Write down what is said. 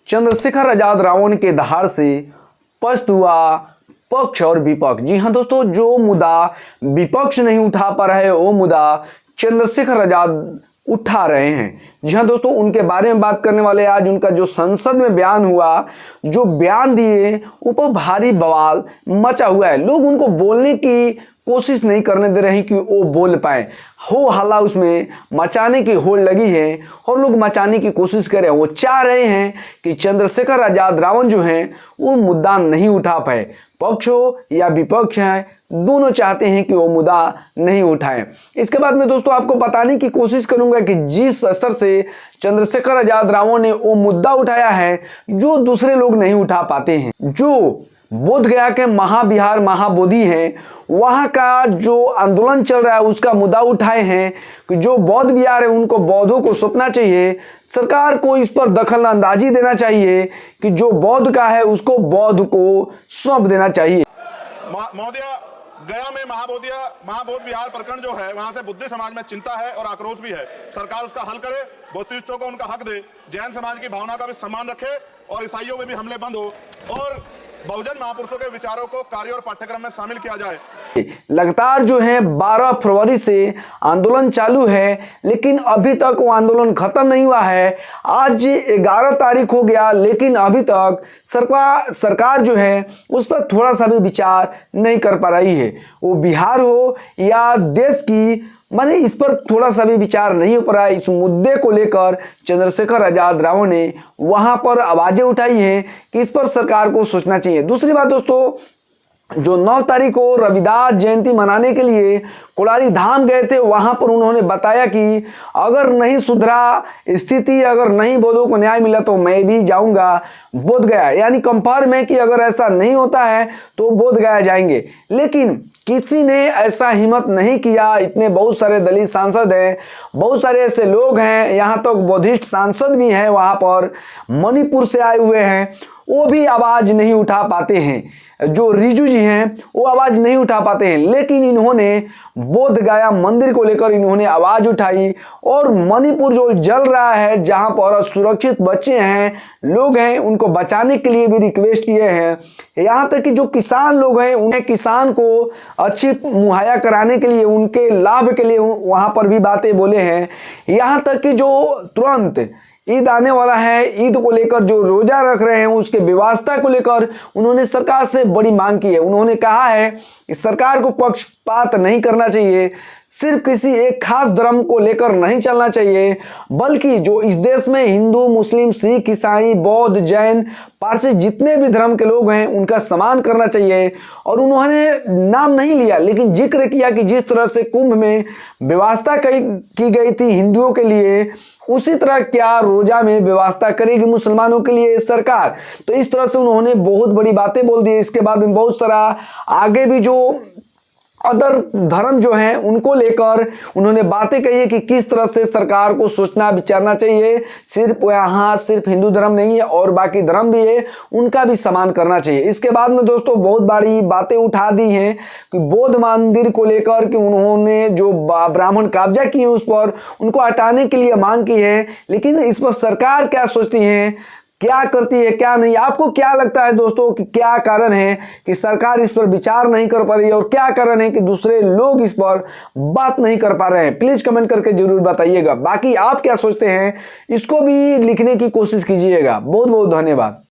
चंद्रशेखर आजाद रावण के दहाड़ से पस्त हुआ पक्ष और विपक्ष। जी हाँ दोस्तों, जो मुद्दा विपक्ष नहीं उठा पा रहे वो मुद्दा चंद्रशेखर आजाद उठा रहे हैं। जी हाँ दोस्तों, उनके बारे में बात करने वाले। आज उनका जो संसद में बयान हुआ, जो बयान दिए, ऊपर भारी बवाल मचा हुआ है। लोग उनको बोलने की कोशिश नहीं करने दे रहे हैं कि वो बोल पाए। हो हल्ला उसमें मचाने की होड़ लगी है और लोग मचाने की कोशिश कर रहे हैं। वो चाह रहे हैं कि चंद्रशेखर आजाद रावण जो हैं वो मुद्दा नहीं उठा पाए। पक्ष हो या विपक्ष है, दोनों चाहते हैं कि वो मुद्दा नहीं उठाए। इसके बाद में दोस्तों आपको बताने की कोशिश करूंगा कि जिस स्तर से चंद्रशेखर आजाद रावण ने वो मुद्दा उठाया है जो दूसरे लोग नहीं उठा पाते हैं। जो बोध गया के महाविहार महाबोधि है, वहाँ का जो आंदोलन चल रहा है उसका मुद्दा उठाए हैं कि जो बौद्ध विहार है उनको बौद्धों को सौंपना चाहिए। सरकार को इस पर दखल अंदाजी देना चाहिए कि जो बौद्ध का है उसको बौद्ध को सौंप देना चाहिए। महोदय, गया में महाबोध विहार प्रकरण जो है, वहां से बुद्ध समाज में चिंता है और आक्रोश भी है। सरकार उसका हल करे, बौद्धिस्टों को उनका हक दे, जैन समाज की भावना का भी सम्मान रखे और ईसाइयों में भी हमले बंद हो और बहुजन महापुरुषों के विचारों को कार्य और पाठ्यक्रम में शामिल किया जाए। लगातार जो है 12 फरवरी से आंदोलन चालू है, लेकिन अभी तक वो आंदोलन खत्म नहीं हुआ है। आज 11 तारीख हो गया, लेकिन अभी तक सरकार जो है उस पर थोड़ा सा भी विचार नहीं कर पा रही है। वो बिहार हो या देश की, माने इस पर थोड़ा सा भी विचार नहीं हो पा रहा है। इस मुद्दे को लेकर चंद्रशेखर आजाद रावण ने वहां पर आवाजें उठाई हैं कि इस पर सरकार को सोचना चाहिए। दूसरी बात दोस्तों, जो 9 तारीख को रविदास जयंती मनाने के लिए कोलारी धाम गए थे, वहां पर उन्होंने बताया कि अगर नहीं सुधरा स्थिति, अगर नहीं बौद्धों को न्याय मिला तो मैं भी जाऊंगा बोध गया। यानी कंफर्म है कि अगर ऐसा नहीं होता है तो बोध गया जाएंगे। लेकिन किसी ने ऐसा हिम्मत नहीं किया। इतने बहुत सारे दलित सांसद हैं, बहुत सारे ऐसे लोग हैं, यहाँ तक बौद्धिस्ट सांसद भी हैं, वहाँ पर मणिपुर से आए हुए हैं, वो भी आवाज़ नहीं उठा पाते हैं। जो रिजू जी हैं वो आवाज़ नहीं उठा पाते हैं, लेकिन इन्होंने बोध गया मंदिर को लेकर इन्होंने आवाज़ उठाई। और मणिपुर जो जल रहा है, जहाँ पर सुरक्षित बच्चे हैं, लोग हैं, उनको बचाने के लिए भी रिक्वेस्ट किए हैं। यहाँ तक कि जो किसान लोग हैं, उन्हें किसान को अच्छी मुहैया कराने के लिए, उनके लाभ के लिए वहाँ पर भी बातें बोले हैं। यहाँ तक कि जो तुरंत ईद आने वाला है, ईद को लेकर जो रोजा रख रहे हैं उसके व्यवस्था को लेकर उन्होंने सरकार से बड़ी मांग की है। उन्होंने कहा है कि सरकार को पक्षपात नहीं करना चाहिए, सिर्फ किसी एक खास धर्म को लेकर नहीं चलना चाहिए, बल्कि जो इस देश में हिंदू, मुस्लिम, सिख, ईसाई, बौद्ध, जैन, पारसी जितने भी धर्म के लोग हैं उनका सम्मान करना चाहिए। और उन्होंने नाम नहीं लिया, लेकिन जिक्र किया कि जिस तरह से कुंभ में व्यवस्था की गई थी हिंदुओं के लिए, उसी तरह क्या रोजा में व्यवस्था करेगी मुसलमानों के लिए सरकार। तो इस तरह से उन्होंने बहुत बड़ी बातें बोल दी। इसके बाद में बहुत सारा आगे भी जो अदर धर्म जो हैं उनको लेकर उन्होंने बातें कही है कि किस तरह से सरकार को सोचना विचारना चाहिए। सिर्फ यहाँ सिर्फ हिंदू धर्म नहीं है और बाकी धर्म भी है, उनका भी सम्मान करना चाहिए। इसके बाद में दोस्तों बहुत बड़ी बातें उठा दी हैं कि बौद्ध मंदिर को लेकर कि उन्होंने जो ब्राह्मण कब्जा किए उस पर उनको हटाने के लिए मांग की है। लेकिन इस पर सरकार क्या सोचती है, क्या करती है, क्या नहीं, आपको क्या लगता है दोस्तों कि क्या कारण है कि सरकार इस पर विचार नहीं कर पा रही है और क्या कारण है कि दूसरे लोग इस पर बात नहीं कर पा रहे हैं? प्लीज कमेंट करके जरूर बताइएगा। बाकी आप क्या सोचते हैं इसको भी लिखने की कोशिश कीजिएगा। बहुत बहुत धन्यवाद।